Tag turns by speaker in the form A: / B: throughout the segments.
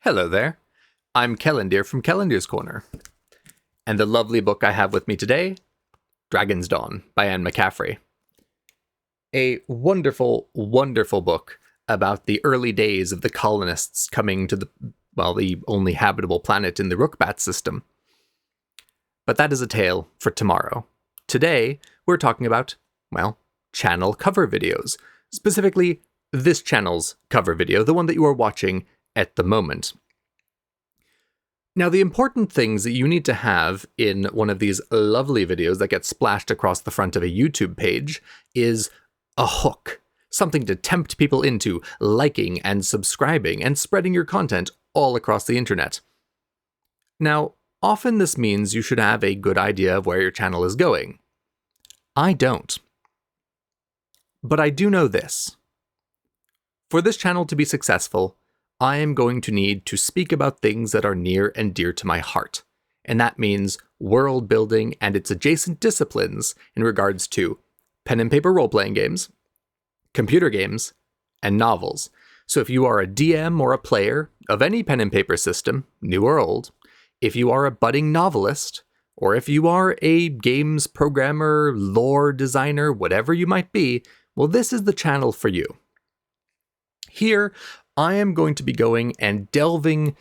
A: Hello there. I'm Kellendir from Kellendir's Corner. And the lovely book I have with me today, Dragon's Dawn by Anne McCaffrey. A wonderful, wonderful book about the early days of the colonists coming to the only habitable planet in the Rookbat system. But that is a tale for tomorrow. Today, we're talking about, channel cover videos. Specifically, this channel's cover video, the one that you are watching at the moment. Now, the important things that you need to have in one of these lovely videos that get splashed across the front of a YouTube page is a hook, something to tempt people into liking and subscribing and spreading your content all across the internet. Now, often this means you should have a good idea of where your channel is going. I don't. But I do know this. For this channel to be successful, I am going to need to speak about things that are near and dear to my heart, and that means world building and its adjacent disciplines in regards to pen and paper role-playing games, computer games, and novels. So if you are a DM or a player of any pen and paper system, new or old, if you are a budding novelist, or if you are a games programmer, lore designer, whatever you might be, well, this is the channel for you. Here, I am going to be going and delving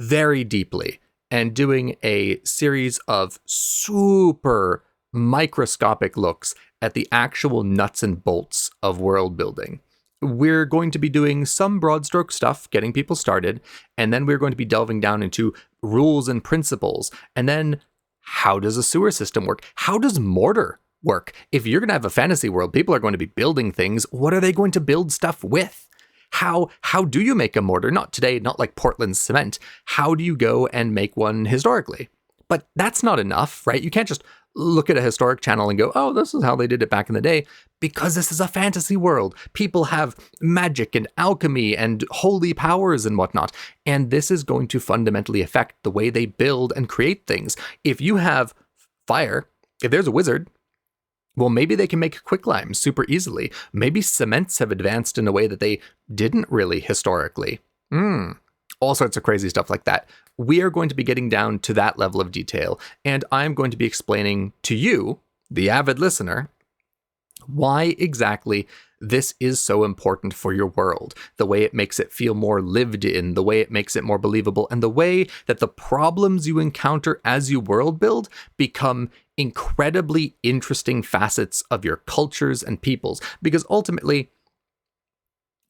A: very deeply and doing a series of super microscopic looks at the actual nuts and bolts of world building. We're going to be doing some broad stroke stuff, getting people started, and then we're going to be delving down into rules and principles, and then how does a sewer system work? How does mortar work? If you're going to have a fantasy world, people are going to be building things. What are they going to build stuff with? How do you make a mortar? Not today, not like Portland cement. How do you go and make one historically? But that's not enough, right? You can't just look at a historic channel and go, oh, this is how they did it back in the day, because this is a fantasy world. People have magic and alchemy and holy powers and whatnot, and this is going to fundamentally affect the way they build and create things. If you have fire, if there's a wizard, well, maybe they can make quicklime super easily. Maybe cements have advanced in a way that they didn't really historically. All sorts of crazy stuff like that. We are going to be getting down to that level of detail, and I'm going to be explaining to you, the avid listener, why exactly this is so important for your world, the way it makes it feel more lived in, the way it makes it more believable, and the way that the problems you encounter as you world build become incredibly interesting facets of your cultures and peoples. Because ultimately,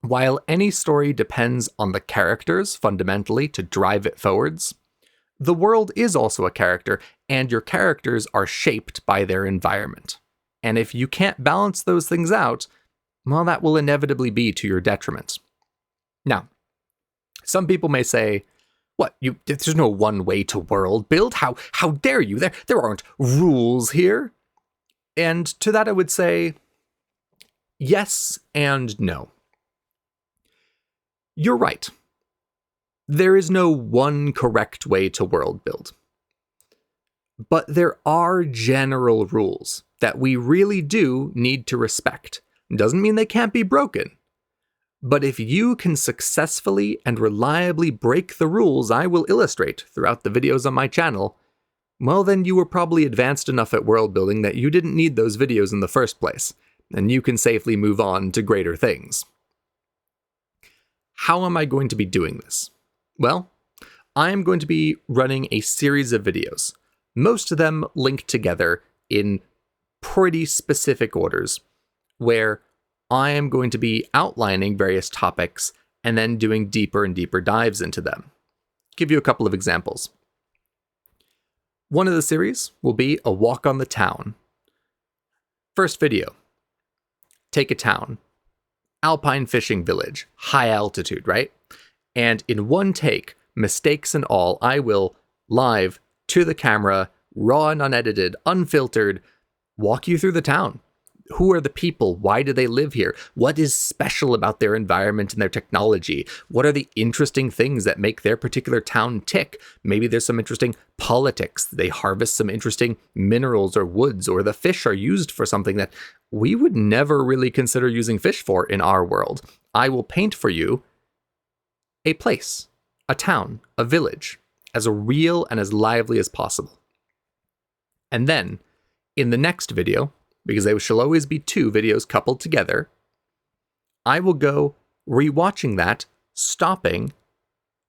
A: while any story depends on the characters fundamentally to drive it forwards, the world is also a character, and your characters are shaped by their environment. And if you can't balance those things out, well, that will inevitably be to your detriment. Now, some people may say, what, there's no one way to world build? How dare you? There aren't rules here. And to that I would say, yes and no. You're right. There is no one correct way to world build. But there are general rules that we really do need to respect. Doesn't mean they can't be broken. But if you can successfully and reliably break the rules I will illustrate throughout the videos on my channel, well, then you were probably advanced enough at world building that you didn't need those videos in the first place, and you can safely move on to greater things. How am I going to be doing this? Well, I am going to be running a series of videos, most of them linked together in pretty specific orders, where I am going to be outlining various topics and then doing deeper and deeper dives into them. Give you a couple of examples. One of the series will be a walk on the town. First video, take a town. Alpine fishing village, high altitude, right? And in one take, mistakes and all, I will live to the camera, raw and unedited, unfiltered, walk you through the town. Who are the people? Why do they live here? What is special about their environment and their technology? What are the interesting things that make their particular town tick? Maybe there's some interesting politics. They harvest some interesting minerals or woods, or the fish are used for something that we would never really consider using fish for in our world. I will paint for you a place a town, a village, as real and as lively as possible. And then, in the next video, because there shall always be 2 videos coupled together, I will go rewatching that, stopping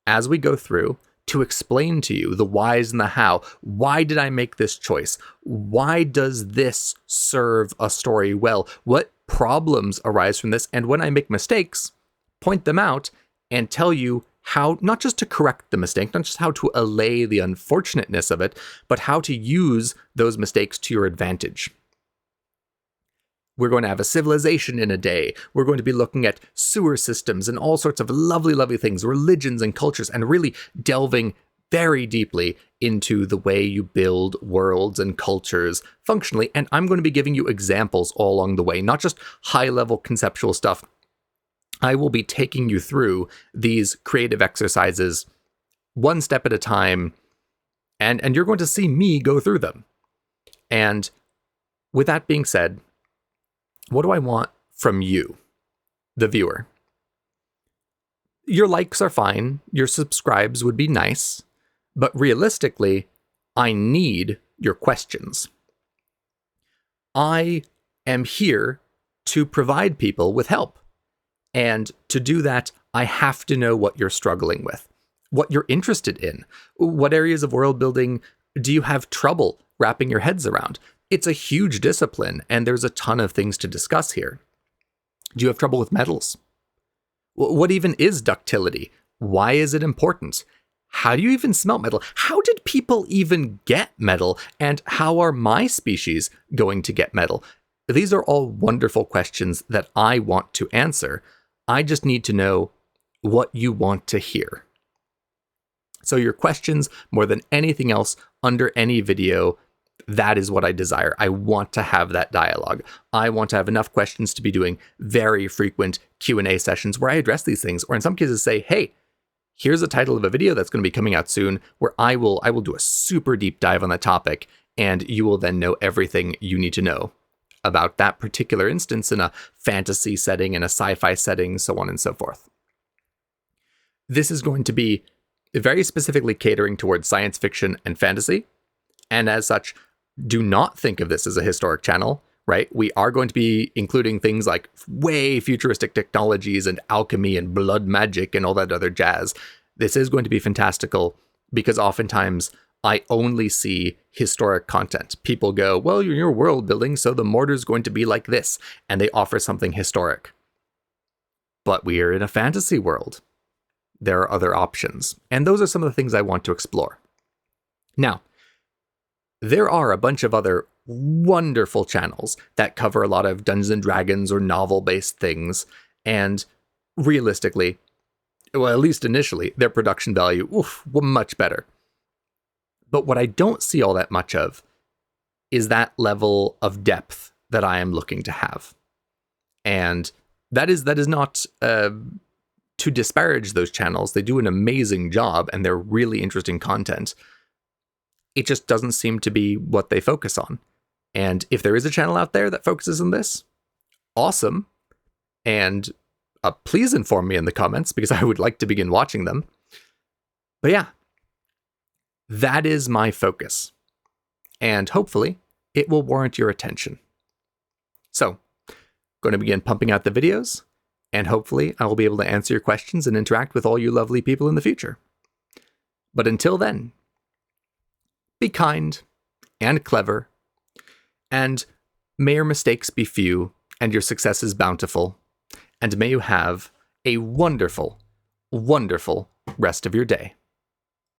A: as we go through to explain to you the whys and the how. Why did I make this choice? Why does this serve a story well? What problems arise from this? And when I make mistakes, point them out and tell you how, not just to correct the mistake, not just how to allay the unfortunateness of it, but how to use those mistakes to your advantage. We're going to have a civilization in a day. We're going to be looking at sewer systems and all sorts of lovely, lovely things, religions and cultures, and really delving very deeply into the way you build worlds and cultures functionally. And I'm going to be giving you examples all along the way, not just high-level conceptual stuff. I will be taking you through these creative exercises one step at a time, and you're going to see me go through them. And with that being said, what do I want from you, the viewer? Your likes are fine, your subscribes would be nice, but realistically, I need your questions. I am here to provide people with help. And to do that, I have to know what you're struggling with, what you're interested in, what areas of world building do you have trouble wrapping your heads around. It's a huge discipline, and there's a ton of things to discuss here. Do you have trouble with metals? What even is ductility? Why is it important? How do you even smelt metal? How did people even get metal? And how are my species going to get metal? These are all wonderful questions that I want to answer. I just need to know what you want to hear. So your questions, more than anything else, under any video, that is what I desire. I want to have that dialogue. I want to have enough questions to be doing very frequent Q&A sessions where I address these things, or in some cases say, hey, here's the title of a video that's going to be coming out soon, where I will do a super deep dive on that topic, and you will then know everything you need to know about that particular instance in a fantasy setting, in a sci-fi setting, so on and so forth. This is going to be very specifically catering towards science fiction and fantasy, and as such, do not think of this as a historic channel, right? We are going to be including things like way futuristic technologies and alchemy and blood magic and all that other jazz. This is going to be fantastical because oftentimes I only see historic content. People go, well, you're world building, so the mortar's going to be like this, and they offer something historic. But we are in a fantasy world. There are other options, and those are some of the things I want to explore. Now, there are a bunch of other wonderful channels that cover a lot of Dungeons and Dragons or novel-based things, and realistically, well, at least initially, their production value, much better. But what I don't see all that much of is that level of depth that I am looking to have. And that is not to disparage those channels. They do an amazing job, and they're really interesting content. It just doesn't seem to be what they focus on. And if there is a channel out there that focuses on this, awesome. And please inform me in the comments, because I would like to begin watching them. But yeah, that is my focus. And hopefully it will warrant your attention. So, going to begin pumping out the videos, and hopefully I will be able to answer your questions and interact with all you lovely people in the future. But until then, be kind and clever, and may your mistakes be few and your successes bountiful, and may you have a wonderful, wonderful rest of your day.